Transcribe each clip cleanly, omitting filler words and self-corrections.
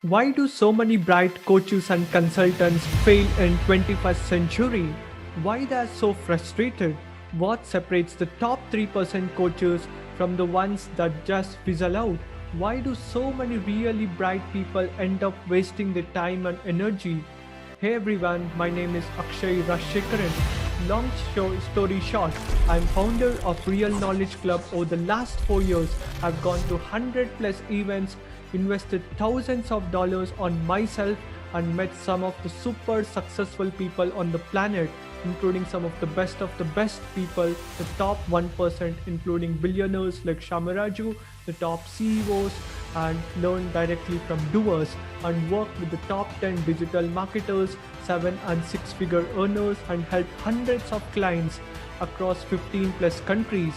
Why do so many bright coaches and consultants fail in 21st century? Why they are so frustrated? What separates the top 3% coaches from the ones that just fizzle out? Why do so many really bright people end up wasting their time and energy? Hey everyone, my name is Akshay Rajsheakaran. Story short, I'm founder of Real Knowledge Club. Over the last 4 years, I've gone to 100 plus events, invested thousands of dollars on myself, and met some of the super successful people on the planet, including some of the best people, the top 1%, including billionaires like Shamaraju, the top CEOs, and learn directly from doers, and work with the top 10 digital marketers, 7 and 6 figure earners, and help hundreds of clients across 15 plus countries.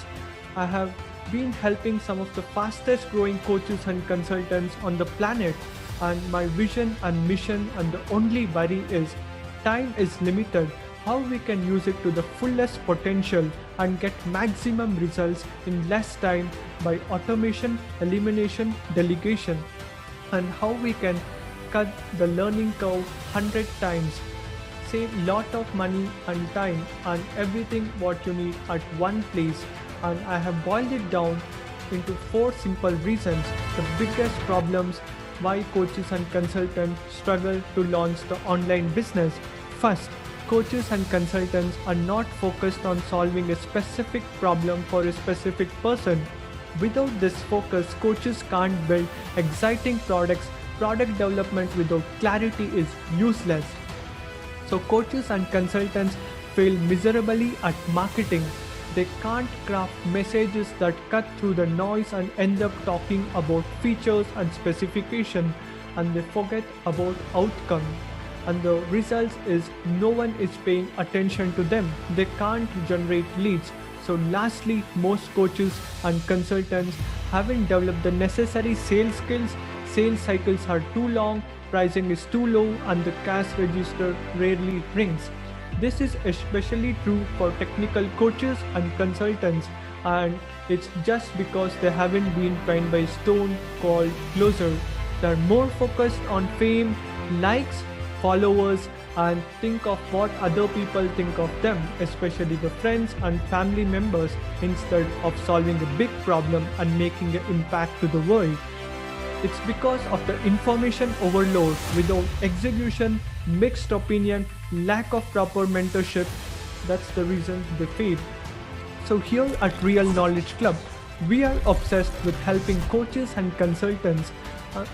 I have been helping some of the fastest growing coaches and consultants on the planet, and my vision and mission and the only worry is time is limited. How we can use it to the fullest potential and get maximum results in less time by automation, elimination, delegation, and how we can cut the learning curve 100 times, save lot of money and time and everything what you need at one place. And I have boiled it down into 4 simple reasons, the biggest problems why coaches and consultants struggle to launch the online business. First, coaches and consultants are not focused on solving a specific problem for a specific person. Without this focus, coaches can't build exciting products. Product development without clarity is useless. So coaches and consultants fail miserably at marketing. They can't craft messages that cut through the noise and end up talking about features and specification, and they forget about outcome. And the result is no one is paying attention to them. They can't generate leads. So lastly, most coaches and consultants haven't developed the necessary sales skills. Sales cycles are too long, pricing is too low, and the cash register rarely rings. This is especially true for technical coaches and consultants, and it's just because they haven't been trained by a stone called closer. They're more focused on fame, likes, followers, and think of what other people think of them, especially the friends and family members, instead of solving a big problem and making an impact to the world. It's because of the information overload without execution, mixed opinion, lack of proper mentorship. That's the reason they fail. So here at Real Knowledge Club, we are obsessed with helping coaches and consultants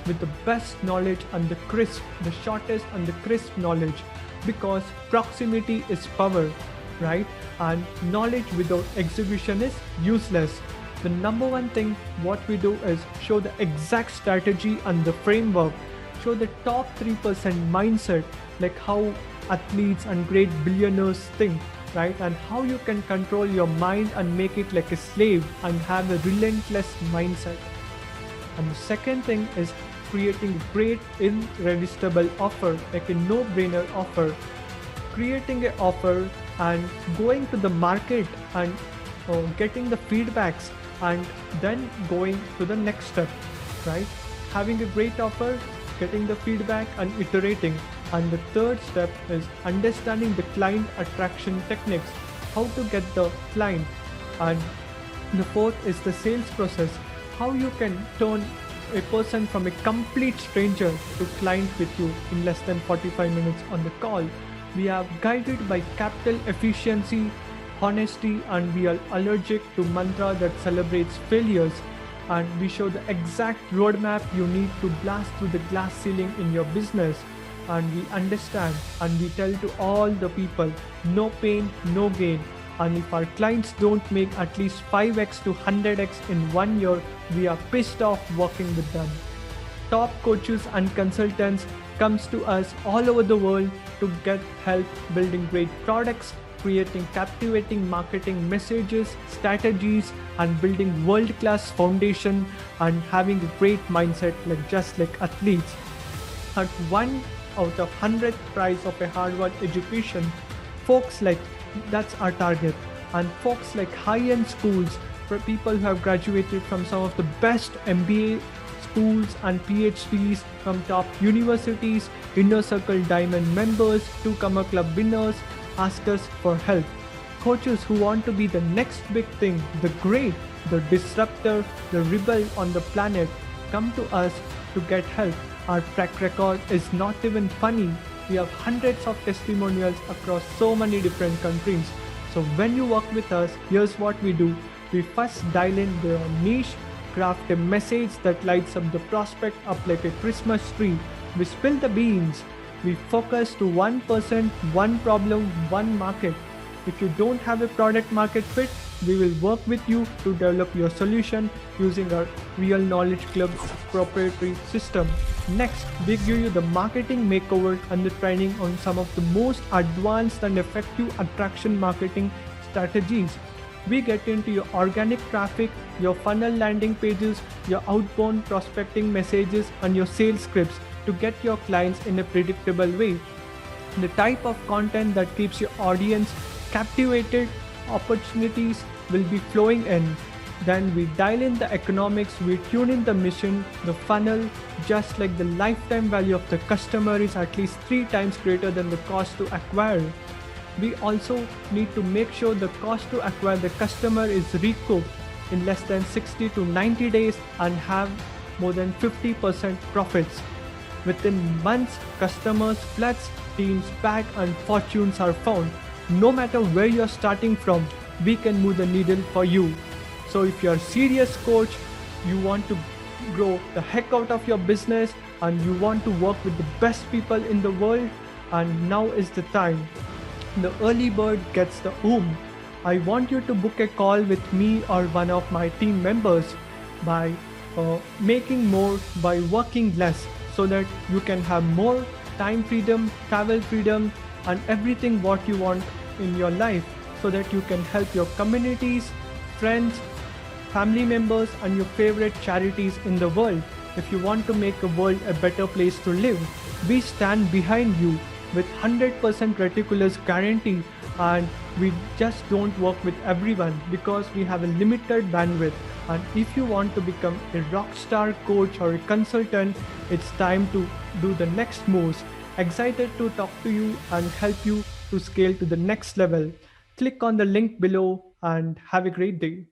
with the best knowledge and the shortest and the crisp knowledge, because proximity is power, right? And knowledge without execution is useless. The number one thing what we do is show the exact strategy and the framework, show the top 3% mindset, like how athletes and great billionaires think, right? And how you can control your mind and make it like a slave and have a relentless mindset. And the second thing is creating a great irresistible offer, like a no-brainer offer. Creating an offer and going to the market and getting the feedbacks, and then going to the next step, right? Having a great offer, getting the feedback and iterating. And the third step is understanding the client attraction techniques, how to get the client. And the fourth is the sales process, how you can turn a person from a complete stranger to client with you in less than 45 minutes on the call. We are guided by capital efficiency, honesty, and we are allergic to mantra that celebrates failures. And we show the exact roadmap you need to blast through the glass ceiling in your business. And we understand and we tell to all the people, no pain, no gain. And if our clients don't make at least 5x to 100x in 1 year, we are pissed off working with them. Top coaches and consultants comes to us all over the world to get help building great products, creating captivating marketing messages, strategies, and building world-class foundation and having a great mindset, just like athletes. At 1 out of 100 price of a Harvard education, folks like that's our target. And folks like high-end schools, for people who have graduated from some of the best MBA schools and PhDs from top universities, Inner Circle Diamond members, Two-Comer Club winners ask us for help. Coaches who want to be the next big thing, the great, the disruptor, the rebel on the planet, come to us to get help. Our track record is not even funny. We have hundreds of testimonials across so many different countries. So when you work with us, here's what we do. We first dial in their niche, craft a message that lights up the prospect up like a Christmas tree. We spill the beans. We focus to one person, one problem, one market. If you don't have a product market fit, we will work with you to develop your solution using our Real Knowledge Club proprietary system. Next, we give you the marketing makeover and the training on some of the most advanced and effective attraction marketing strategies. We get into your organic traffic, your funnel landing pages, your outbound prospecting messages, and your sales scripts to get your clients in a predictable way. The type of content that keeps your audience captivated, opportunities will be flowing in. Then we dial in the economics, we tune in the mission, the funnel, just like the lifetime value of the customer is at least 3 times greater than the cost to acquire. We also need to make sure the cost to acquire the customer is recouped in less than 60 to 90 days and have more than 50% profits. Within months, customers, floods, teams back and fortunes are found. No matter where you're starting from, we can move the needle for you. So if you're a serious coach, you want to grow the heck out of your business and you want to work with the best people in the world, and now is the time. The early bird gets the boom. I want you to book a call with me or one of my team members by making more by working less, so that you can have more time freedom, travel freedom, and everything what you want in your life, so that you can help your communities, friends, family members, and your favorite charities in the world. If you want to make the world a better place to live, we stand behind you with 100% reticulous guarantee, and we just don't work with everyone because we have a limited bandwidth. And if you want to become a rock star coach or a consultant, it's time to do the next moves. Excited to talk to you and help you to scale to the next level. Click on the link below and have a great day.